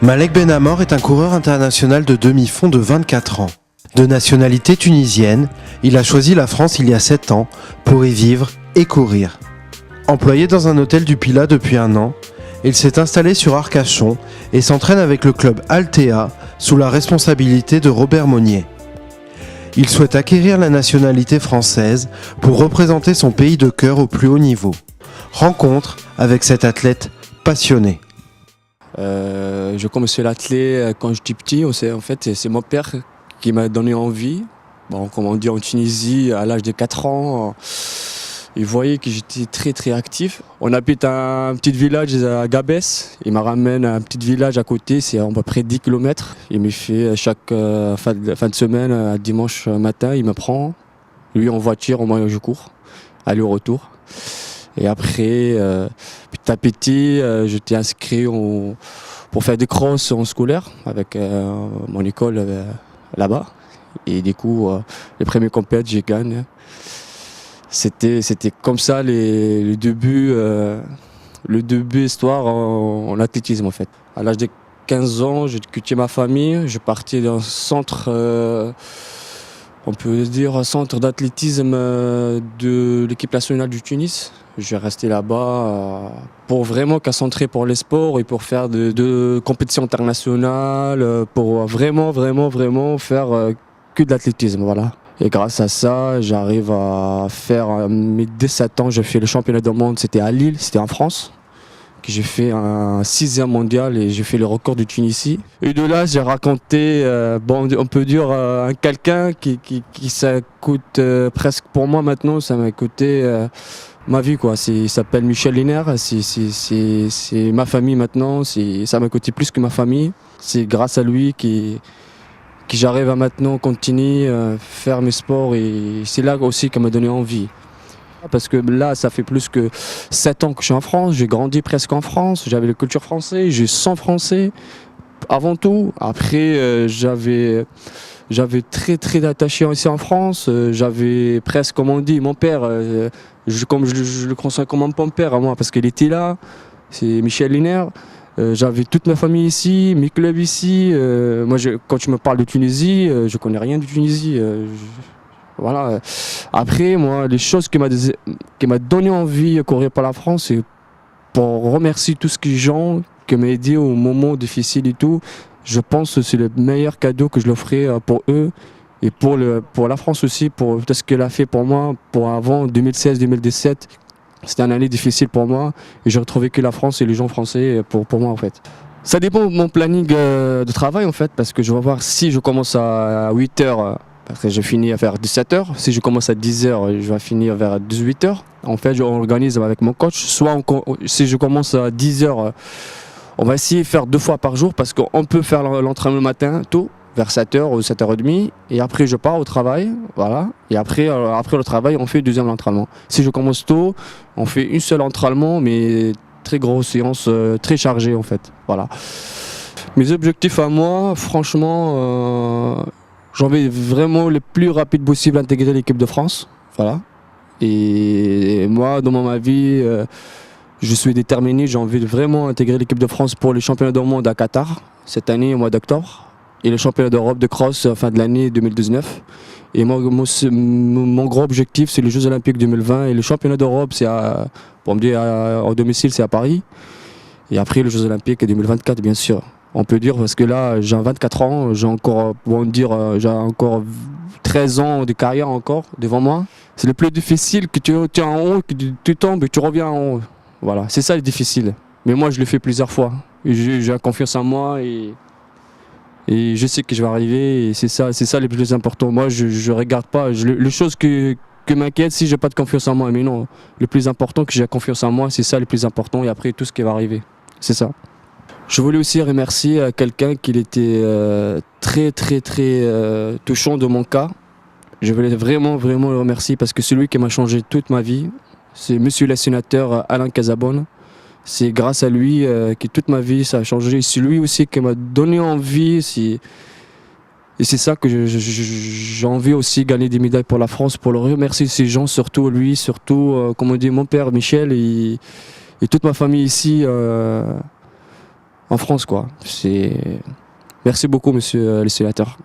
Malek Benamor est un coureur international de demi-fond de 24 ans. De nationalité tunisienne, il a choisi la France il y a 7 ans pour y vivre et courir. Employé dans un hôtel du Pilat depuis 1 an, il s'est installé sur Arcachon et s'entraîne avec le club Altea sous la responsabilité de Robert Monnier. Il souhaite acquérir la nationalité française pour représenter son pays de cœur au plus haut niveau. Rencontre avec cet athlète passionné. Je commençais l'athlète quand j'étais petit. En fait, c'est mon père qui m'a donné envie. Bon, comme on dit en Tunisie, à l'âge de 4 ans, il voyait que j'étais très très actif. On habite un petit village à Gabès. Il me ramène à un petit village à côté, c'est à peu près 10 km. Il me fait chaque fin de semaine, dimanche matin, il me prend. Lui en voiture, moi je cours, aller-retour. Et après, petit à petit, j'étais inscrit pour faire des crosses en scolaire avec mon école là-bas. Et du coup, les premiers compétitions, j'ai gagné. C'était comme ça le début histoire en athlétisme en fait. À l'âge de 15 ans, j'ai quitté ma famille, je partais dans un centre, on peut dire un centre d'athlétisme de l'équipe nationale du Tunis. Je suis resté là-bas pour vraiment concentrer pour les sports et pour faire de compétitions internationales, pour vraiment faire que de l'athlétisme, voilà. Et grâce à ça, j'arrive à faire mes 17 ans, j'ai fait le championnat du monde, c'était à Lille, c'était en France. J'ai fait un 6e mondial et j'ai fait le record de Tunisie. Et de là, j'ai raconté, on peut dire, quelqu'un qui ça coûte presque pour moi maintenant, ça m'a coûté ma vie, quoi. Il s'appelle Michel Liner, c'est ma famille maintenant, ça m'a coûté plus que ma famille. C'est grâce à lui que j'arrive à maintenant continuer à faire mes sports et c'est là aussi qu'il m'a donné envie. Parce que là, ça fait plus que 7 ans que je suis en France, j'ai grandi presque en France, j'avais la culture française, j'ai 100 français avant tout. Après, j'avais très attaché ici en France, j'avais presque, comme on dit, mon père, je le considère comme mon père à moi parce qu'il était là, c'est Michel Liner. J'avais toute ma famille ici, mes clubs ici. Quand tu me parles de Tunisie, je connais rien de Tunisie. Voilà. Après, moi, les choses qui m'a donné envie de courir pour la France, c'est pour remercier tous ces gens qui m'ont aidé au moment difficile et tout. Je pense que c'est le meilleur cadeau que je leur ferai pour eux et pour la France aussi, pour tout ce qu'elle a fait pour moi, pour avant 2016-2017. C'était une année difficile pour moi et j'ai retrouvé que la France et les gens français pour moi en fait. Ça dépend de mon planning de travail en fait parce que je vais voir si je commence à 8h, parce que j'ai fini à faire 17h. Si je commence à 10h, je vais finir vers 18h. En fait, je organise avec mon coach. Soit si je commence à 10h, on va essayer de faire 2 fois par jour parce qu'on peut faire l'entraînement le matin tôt, vers 7h ou 7h30, et après je pars au travail, voilà, et après le travail on fait le 2e entraînement. Si je commence tôt, on fait une seule entraînement, mais très grosse séance, très chargée en fait, voilà. Mes objectifs à moi, franchement, j'ai envie vraiment le plus rapide possible intégrer l'équipe de France, voilà. Et moi, dans ma vie, je suis déterminé, j'ai envie de vraiment intégrer l'équipe de France pour les championnats du monde à Qatar, cette année au mois d'octobre. Et le championnat d'Europe de cross fin de l'année 2019. Et moi, mon gros objectif, c'est les Jeux Olympiques 2020. Et le championnat d'Europe, pour me dire, en domicile, c'est à Paris. Et après, les Jeux Olympiques 2024, bien sûr. On peut dire, parce que là, j'ai 24 ans, j'ai encore 13 ans de carrière encore devant moi. C'est le plus difficile que tu es en haut, que tu tombes et tu reviens en haut. Voilà, c'est ça le difficile. Mais moi, je l'ai fait plusieurs fois. J'ai confiance en moi et je sais que je vais arriver et c'est ça le plus important. Moi, je regarde pas. Les choses que m'inquiètent, si j'ai pas de confiance en moi, mais non. Le plus important, que j'ai confiance en moi, c'est ça le plus important. Et après, tout ce qui va arriver, c'est ça. Je voulais aussi remercier quelqu'un qui était très touchant de mon cas. Je voulais vraiment le remercier parce que c'est lui qui m'a changé toute ma vie. C'est monsieur le sénateur Alain Casabonne. C'est grâce à lui que toute ma vie ça a changé. C'est lui aussi qui m'a donné envie. Et c'est ça que j'ai envie aussi de gagner des médailles pour la France, pour le remercier ces gens, surtout lui, comme on dit, mon père Michel et toute ma famille ici en France, quoi. Merci beaucoup, monsieur le sénateur.